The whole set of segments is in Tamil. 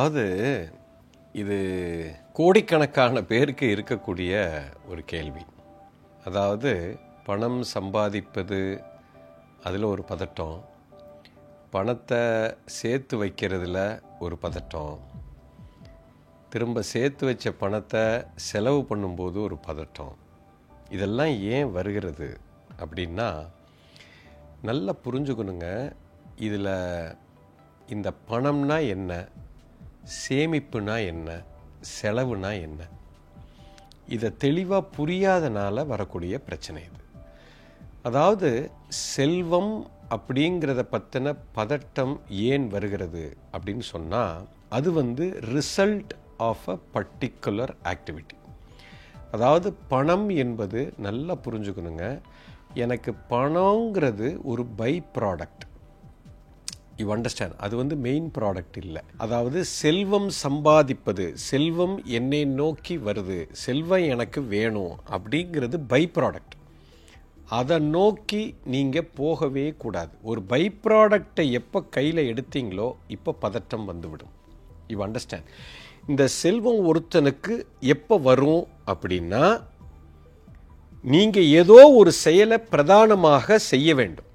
அதாவது இது கோடிக்கணக்கான பேருக்கு இருக்கக்கூடிய ஒரு கேள்வி. அதாவது பணம் சம்பாதிப்பது, அதில் ஒரு பதட்டம், பணத்தை சேர்த்து வைக்கிறதுல ஒரு பதட்டம், திரும்ப சேர்த்து வச்ச பணத்தை செலவு பண்ணும்போது ஒரு பதட்டம். இதெல்லாம் ஏன் வருகிறது அப்படின்னா, நல்லா புரிஞ்சுக்கணுங்க. இதில் இந்த பணம்னா என்ன, சேமிப்புனா என்ன, செலவுனா என்ன, இதை தெளிவாக புரியாதனால வரக்கூடிய பிரச்சனை இது. அதாவது செல்வம் அப்படிங்கிறத பற்றின பதட்டம் ஏன் வருகிறது அப்படின்னு சொன்னால், அது result of a particular activity. அதாவது பணம் என்பது நல்லா புரிஞ்சுக்கணுங்க, எனக்கு பணங்கிறது ஒரு பை ப்ராடக்ட். You understand? அது மெயின் ப்ராடக்ட் இல்லை. அதாவது செல்வம் சம்பாதிப்பது, செல்வம் என்னை நோக்கி வருது, செல்வம் எனக்கு வேணும் அப்படிங்கிறது பை ப்ராடக்ட். அதை நோக்கி நீங்கள் போகவே கூடாது. ஒரு பை ப்ராடக்டை எப்போ கையில் எடுத்தீங்களோ இப்போ பதட்டம் வந்துவிடும். You understand? இந்த செல்வம் ஒருத்தனுக்கு எப்போ வரும் அப்படின்னா, நீங்கள் ஏதோ ஒரு செயலை பிரதானமாக செய்ய வேண்டும்.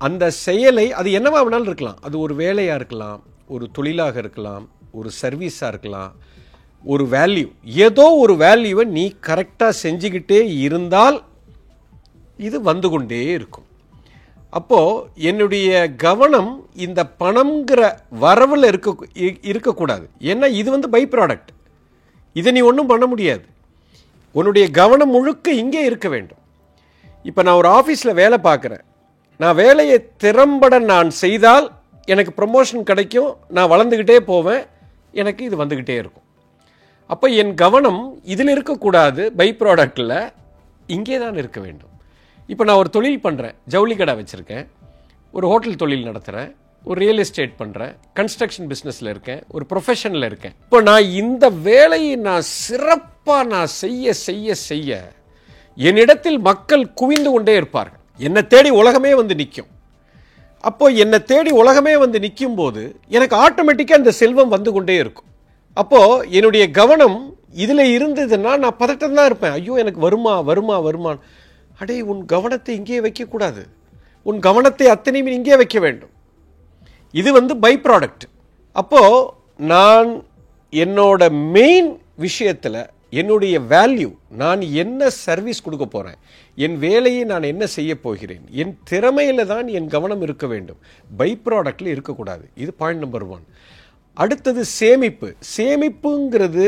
அந்த செயலை, அது என்னவா வேணாலும் இருக்கலாம், அது ஒரு வேலையாக இருக்கலாம், ஒரு தொழிலாக இருக்கலாம், ஒரு சர்வீஸாக இருக்கலாம், ஒரு வேல்யூ, ஏதோ ஒரு வேல்யூவை நீ கரெக்டாக செஞ்சுக்கிட்டே இருந்தால் இது வந்து கொண்டே இருக்கும். அப்போது என்னுடைய கவனம் இந்த பணம்ங்கிற வரவில் இருக்கக்கூடாது. ஏன்னா இது பை ப்ராடக்ட், இதை நீ ஒன்றும் பண்ண முடியாது. உன்னுடைய கவனம் முழுக்க இங்கே இருக்க வேண்டும். இப்போ நான் ஒரு ஆஃபீஸில் வேலை பார்க்குறேன், நான் வேலையை திறம்பட நான் செய்தால் எனக்கு ப்ரமோஷன் கிடைக்கும், நான் வளர்ந்துக்கிட்டே போவேன், எனக்கு இது வந்துக்கிட்டே இருக்கும். அப்போ என் கவனம் இதில் இருக்கக்கூடாது, பை ப்ராடக்டில் இங்கே தான் இருக்க வேண்டும். இப்போ நான் ஒரு தொழில் பண்ணுறேன், ஜவுளி கடை வச்சுருக்கேன், ஒரு ஹோட்டல் தொழில் நடத்துகிறேன், ஒரு ரியல் எஸ்டேட் பண்ணுறேன், கன்ஸ்ட்ரக்ஷன் பிஸ்னஸில் இருக்கேன், ஒரு ப்ரொஃபஷனில் இருக்கேன். இப்போ நான் இந்த வேலையை நான் சிறப்பாக நான் செய்ய செய்ய செய்ய என்னிடத்தில் மக்கள் குவிந்து கொண்டே இருப்பார்கள். என்னை தேடி உலகமே நிற்கும். அப்போ என்னை தேடி உலகமே நிற்கும் போது எனக்கு ஆட்டோமேட்டிக்காக இந்த செல்வம் வந்து கொண்டே இருக்கும். அப்போது என்னுடைய கவனம் இதில் இருந்ததுன்னா நான் பதட்டம் தான் இருப்பேன். ஐயோ எனக்கு வருமா வருமா வருமான். அடே, உன் கவனத்தை இங்கே வைக்கக்கூடாது, உன் கவனத்தை அத்தனையும் இங்கே வைக்க வேண்டும். இது பை ப்ராடக்ட். அப்போது நான் என்னோட மெயின் விஷயத்தில், என்னுடைய வேல்யூ, நான் என்ன சர்வீஸ் கொடுக்க போகிறேன், என் வேலையை நான் என்ன செய்ய போகிறேன், என் திறமையில் தான் என் கவனம் இருக்க வேண்டும், பை ப்ராடக்டில் இருக்கக்கூடாது. இது பாயிண்ட் நம்பர் 1. அடுத்தது சேமிப்பு. சேமிப்புங்கிறது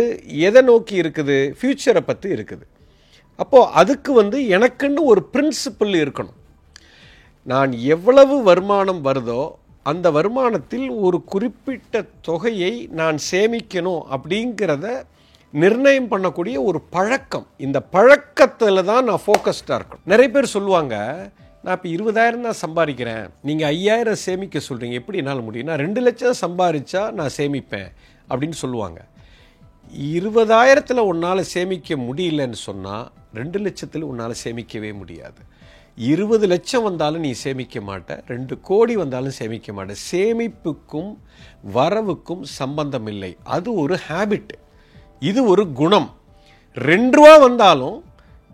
எதை நோக்கி இருக்குது? ஃப்யூச்சரை பற்றி இருக்குது. அப்போது அதுக்கு எனக்குன்னு ஒரு பிரின்சிபிள் இருக்கணும். நான் எவ்வளவு வருமானம் வருதோ அந்த வருமானத்தில் ஒரு குறிப்பிட்ட தொகையை நான் சேமிக்கணும் அப்படிங்கிறத நிர்ணயம் பண்ணக்கூடிய ஒரு பழக்கம். இந்த பழக்கத்தில் தான் நான் ஃபோக்கஸ்டாக இருக்கணும். நிறைய பேர் சொல்லுவாங்க, நான் இப்போ 20,000 தான் சம்பாதிக்கிறேன், நீங்கள் 5,000 சேமிக்க சொல்கிறீங்க, எப்படி என்னால் முடியும்? நான் 2 லட்சம் சம்பாதிச்சா நான் சேமிப்பேன் அப்படின்னு சொல்லுவாங்க. 20,000 உன்னால் சேமிக்க முடியலன்னு சொன்னால் 2 லட்சத்தில் உன்னால் சேமிக்கவே முடியாது. 20 லட்சம் வந்தாலும் நீ சேமிக்க மாட்ட, 2 கோடி வந்தாலும் சேமிக்க மாட்ட. சேமிப்புக்கும் வரவுக்கும் சம்பந்தம் இல்லை. அது ஒரு ஹேபிட், இது ஒரு குணம். 2 ரூபா வந்தாலும்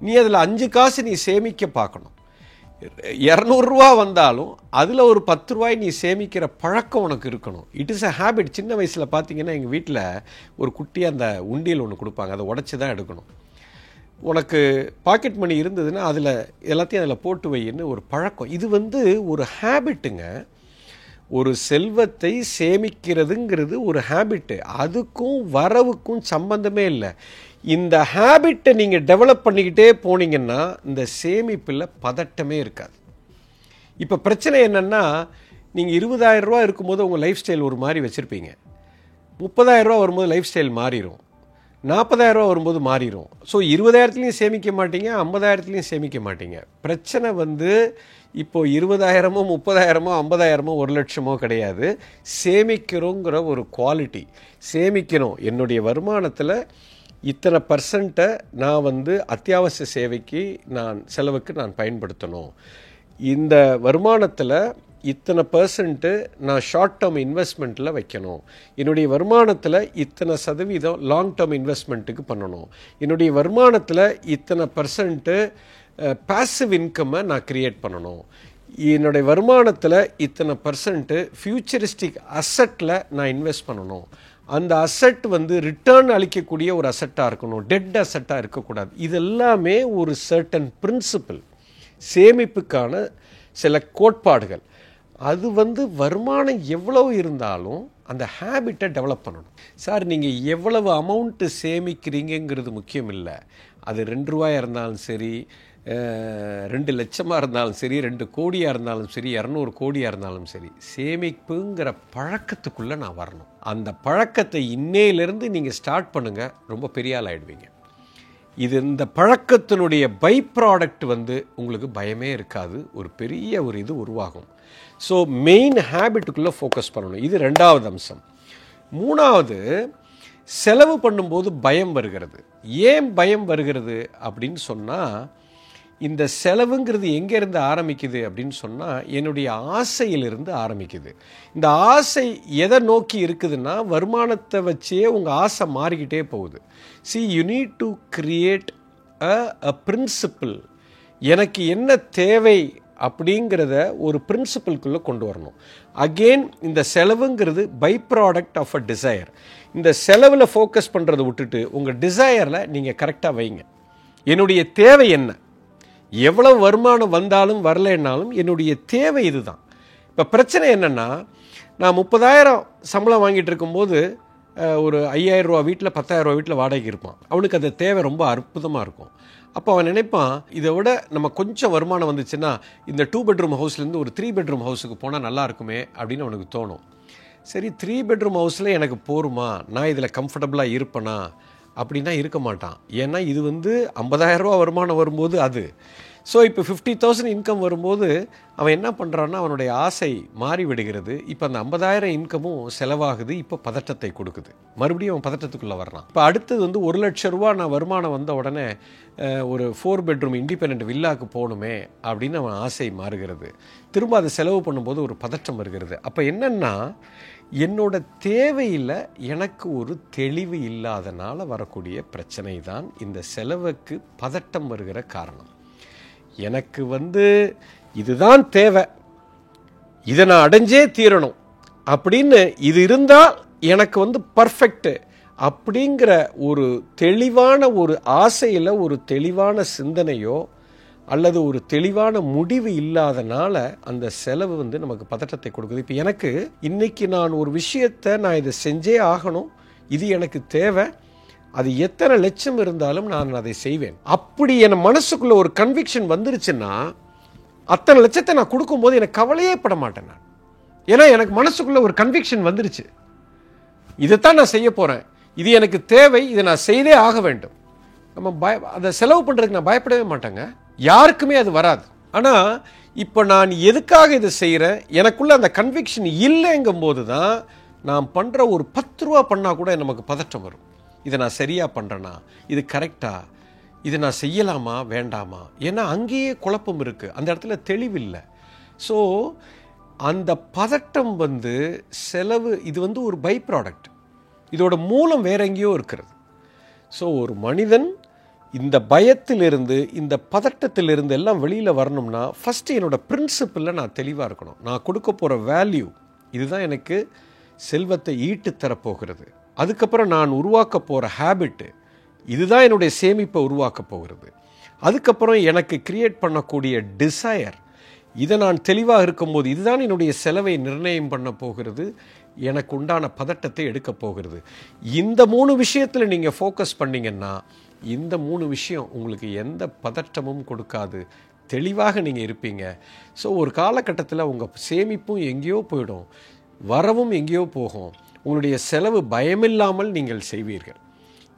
நீ அதில் 5 காசு நீ சேமிக்க பார்க்கணும். 200 ரூபா வந்தாலும் அதில் ஒரு 10 ரூபாய் நீ சேமிக்கிற பழக்கம் உனக்கு இருக்கணும். It is a habit. சின்ன வயசில் பார்த்தீங்கன்னா எங்கள் வீட்டில் ஒரு குட்டியாக அந்த உண்டியல் ஒன்று கொடுப்பாங்க, அதை உடச்சி தான் எடுக்கணும். உனக்கு பாக்கெட் மணி இருந்ததுன்னா அதில் எல்லாத்தையும் அதில் போட்டு வைன்னு ஒரு பழக்கம். இது ஒரு ஹேபிட்டுங்க. ஒரு செல்வத்தை சேமிக்கிறதுங்கிறது ஒரு ஹேபிட்டு. அதுக்கும் வரவுக்கும் சம்பந்தமே இல்லை. இந்த ஹேபிட்டை நீங்கள் டெவலப் பண்ணிக்கிட்டே போனீங்கன்னா இந்த சேமிப்பில் பதட்டமே இருக்காது. இப்போ பிரச்சனை என்னென்னா, நீங்கள் 20,000 ரூபா இருக்கும்போது உங்கள் லைஃப் ஸ்டைல் ஒரு மாதிரி வச்சுருப்பீங்க. 30,000 ரூபா வரும்போது லைஃப் ஸ்டைல் மாறிடும், 40,000 ரூபா வரும்போது மாறிடும். ஸோ 20,000லையும் சேமிக்க மாட்டீங்க, 50,000லையும் சேமிக்க மாட்டீங்க. பிரச்சனை இப்போது 20,000மோ 30,000மோ 50,000மோ 1 லட்சமோ கிடையாது. சேமிக்கிறோங்கிற ஒரு குவாலிட்டி. சேமிக்கணும், என்னுடைய வருமானத்தில் இத்தனை பர்சன்ட்டை நான் அத்தியாவசிய சேவைக்கு, நான் செலவுக்கு நான் பயன்படுத்தணும். இந்த வருமானத்தில் இத்தனை % நான் ஷார்ட் டேர்ம் இன்வெஸ்ட்மெண்ட்டில் வைக்கணும், என்னுடைய வருமானத்தில் இத்தனை சதவீதம் லாங் டேர்ம் இன்வெஸ்ட்மெண்ட்டுக்கு பண்ணணும், என்னுடைய வருமானத்தில் இத்தனை % பாசிவ் இன்கம்மை நான் க்ரியேட் பண்ணணும், என்னுடைய வருமானத்தில் இத்தனை % ஃபியூச்சரிஸ்டிக் அசட்டில் நான் இன்வெஸ்ட் பண்ணணும், அந்த அசட் ரிட்டர்ன் அளிக்கக்கூடிய ஒரு அசட்டாக இருக்கணும், டெட் அசட்டாக இருக்கக்கூடாது. இது எல்லாமே ஒரு சர்டன் பிரின்சிபிள், சேமிப்புக்கான சில கோட்பாடுகள். அது வருமானம் எவ்வளவு இருந்தாலும் அந்த ஹேபிட்டை டெவலப் பண்ணணும். சார் நீங்கள் எவ்வளவு அமௌண்ட்டு சேமிக்கிறீங்கிறது முக்கியம் இல்லை. அது ₹2 இருந்தாலும் சரி, 2 லட்சமாக இருந்தாலும் சரி, 2 கோடியாக இருந்தாலும் சரி, 200 கோடியாக இருந்தாலும் சரி, சேமிப்புங்கிற பழக்கத்துக்குள்ளே நான் வரணும். அந்த பழக்கத்தை இன்னையிலேருந்து நீங்கள் ஸ்டார்ட் பண்ணுங்கள், ரொம்ப பெரிய ஆள் ஆகிடுவீங்க. இந்த பழக்கத்தினுடைய பை ப்ராடக்ட் உங்களுக்கு பயமே இருக்காது, ஒரு பெரிய ஒரு இது உருவாகும். ஸோ மெயின் ஹேபிட்டுக்குள்ளே ஃபோக்கஸ் பண்ணணும். இது 2வது அம்சம். 3வது, செலவு பண்ணும்போது பயம் வருகிறது. ஏன் பயம் வருகிறது அப்படின்னு சொன்னால், இந்த செலவுங்கிறது எங்கேருந்து ஆரம்பிக்குது அப்படின்னு சொன்னால், என்னுடைய ஆசையிலிருந்து ஆரம்பிக்குது. இந்த ஆசை எதை நோக்கி இருக்குதுன்னா, வருமானத்தை வச்சே உங்கள் ஆசை மாறிக்கிட்டே போகுது. you need to create a principle. எனக்கு என்ன தேவை அப்படிங்கிறத ஒரு பிரின்சிபல்குள்ளே கொண்டு வரணும். அகெயின் இந்த செலவுங்கிறது by product of a desire. இந்த செலவில் ஃபோக்கஸ் பண்ணுறதை விட்டுட்டு உங்கள் டிசையரில் நீங்கள் கரெக்டாக வைங்க. என்னுடைய தேவை என்ன, எவ்வளவு வருமானம் வந்தாலும் வரலைன்னாலும் என்னுடைய தேவை இதுதான். இப்போ பிரச்சனை என்னென்னா, நான் 30,000 சம்பளம் வாங்கிட்டு இருக்கும்போது ஒரு 5,000 ரூபா வீட்டில் 10,000 ரூபா வீட்டில் வாடகைக்கு இருப்பான். அவனுக்கு அந்த தேவை ரொம்ப அற்புதமாக இருக்கும். அப்போ அவன் நினைப்பான், இதை விட நம்ம கொஞ்சம் வருமானம் வந்துச்சுன்னா இந்த 2 பெட்ரூம் ஹவுஸ்லேருந்து ஒரு 3 பெட்ரூம் ஹவுஸுக்கு போனால் நல்லா இருக்குமே அப்படின்னு அவனுக்கு தோணும். சரி, 3 பெட்ரூம் ஹவுஸில் எனக்கு போருமா, நான் இதில் கம்ஃபர்டபுளாக இருப்பேனா அப்படின்னா இருக்க மாட்டான். ஏன்னா இது 50,000 ரூபா வருமானம் வரும்போது அது. ஸோ இப்போ 50,000 இன்கம் வரும்போது அவன் என்ன பண்ணுறான்னா, அவனுடைய ஆசை மாறி விடுகிறது. இப்போ அந்த 50,000 இன்கமும் செலவாகுது. இப்போ பதட்டத்தை கொடுக்குது. மறுபடியும் அவன் பதட்டத்துக்குள்ளே வர்றான். இப்போ அடுத்தது 1,00,000 ரூபா நான் வருமானம் வந்த உடனே ஒரு 4 பெட்ரூம் இண்டிபெண்ட் வில்லாக்கு போகணுமே அப்படின்னு அவன் ஆசை மாறுகிறது. திரும்ப அதை செலவு பண்ணும்போது ஒரு பதட்டம் வருகிறது. அப்போ என்னென்னா, என்னோட தேவையில் எனக்கு ஒரு தெளிவு இல்லாதனால வரக்கூடிய பிரச்சனை தான் இந்த செலவுக்கு பதட்டம் வருகிற காரணம். எனக்கு இதுதான் தேவை, இதை நான் அடைஞ்சே தீரணும் அப்படின்னு இது இருந்தால் எனக்கு பர்ஃபெக்ட் அப்படிங்கிற ஒரு தெளிவான ஒரு ஆசையில் ஒரு தெளிவான சிந்தனையோ அல்லது ஒரு தெளிவான முடிவு இல்லாதனால அந்த செலவு நமக்கு பதட்டத்தை கொடுக்குது. இப்போ எனக்கு இன்னைக்கு நான் ஒரு விஷயத்தை நான் இதை செஞ்சே ஆகணும், இது எனக்கு தேவை, அது எத்தனை லட்சம் இருந்தாலும் நான் அதை செய்வேன். அப்படி என் மனசுக்குள்ள ஒரு கன்விக்ஷன் வந்துருச்சுன்னா, அத்தனை லட்சத்தை நான் கொடுக்கும்போது எனக்கு கவலையே பட மாட்டேன் நான். ஏன்னா எனக்கு மனசுக்குள்ள ஒரு கன்விக்ஷன் வந்துருச்சு, இதைத்தான் நான் செய்ய போறேன், இது எனக்கு தேவை, இதை நான் செய்தே ஆக வேண்டும். நம்ம அதை செலவு பண்றதுக்கு நான் பயப்படவே மாட்டேங்க, யாருக்குமே அது வராது. ஆனால் இப்போ நான் எதுக்காக இதை செய்கிறேன், எனக்குள்ள அந்த கன்விக்ஷன் இல்லைங்கும் போது தான் நான் பண்ணுற ஒரு 10 ரூபா பண்ணால் கூட நமக்கு பதட்டம் வரும். இதை நான் சரியாக பண்ணுறேனா, இது கரெக்டா, இதை நான் செய்யலாமா வேண்டாமா, ஏன்னா அங்கேயே குழப்பம் இருக்குது, அந்த இடத்துல தெளிவில்லை. ஸோ அந்த பதட்டம் செலவு இது ஒரு பை ப்ராடக்ட், இதோட மூலம் வேற எங்கேயோ இருக்கிறது. ஸோ ஒரு மனிதன் இந்த பயத்திலிருந்து இந்த பதட்டத்திலிருந்து எல்லாம் வெளியில் வரணும்னா ஃபஸ்ட்டு என்னோட பிரின்சிப்பிளில் நான் தெளிவாக இருக்கணும். நான் கொடுக்க போகிற வேல்யூ இதுதான் எனக்கு செல்வத்தை ஈட்டு தரப்போகிறது. அதுக்கப்புறம் நான் உருவாக்க போகிற ஹேபிட்டு இதுதான் என்னுடைய சேமிப்பை உருவாக்க போகிறது. அதுக்கப்புறம் எனக்கு கிரியேட் பண்ணக்கூடிய டிசையர், இதை நான் தெளிவாக இருக்கும்போது இதுதான் என்னுடைய செலவை நிர்ணயம் பண்ண போகிறது, எனக்கு உண்டான பதட்டத்தை எடுக்க போகிறது. இந்த 3 விஷயத்தில் நீங்கள் ஃபோக்கஸ் பண்ணிங்கன்னா இந்த 3 விஷயம் உங்களுக்கு எந்த பதட்டமும் கொடுக்காது, தெளிவாக நீங்கள் இருப்பீங்க. ஸோ ஒரு காலகட்டத்தில் உங்கள் சேமிப்பும் எங்கேயோ போயிடும், வரவும் எங்கேயோ போகும், உங்களுடைய செலவு பயமில்லாமல் நீங்கள் செய்வீர்கள்.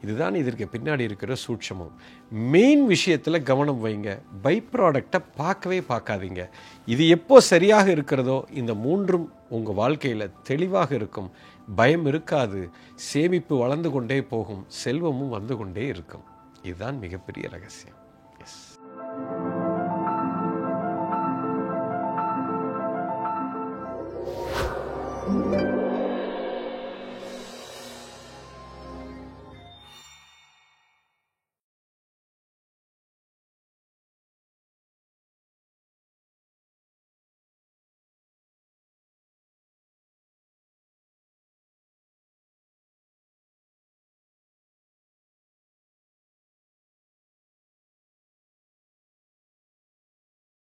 இதுதான் இதற்கு பின்னாடி இருக்கிற சூட்சமம். மெயின் விஷயத்தில் கவனம் வைங்க, பை ப்ராடக்டை பார்க்கவே பார்க்காதீங்க. இது எப்போ சரியாக இருக்கிறதோ இந்த 3ம் உங்கள் வாழ்க்கையில் தெளிவாக இருக்கும், பயம் இருக்காது, சேமிப்பு வளர்ந்து கொண்டே போகும், செல்வமும் வந்து கொண்டே இருக்கும். இதுதான் மிகப்பெரிய ரகசியம். எஸ். வணக்கம்.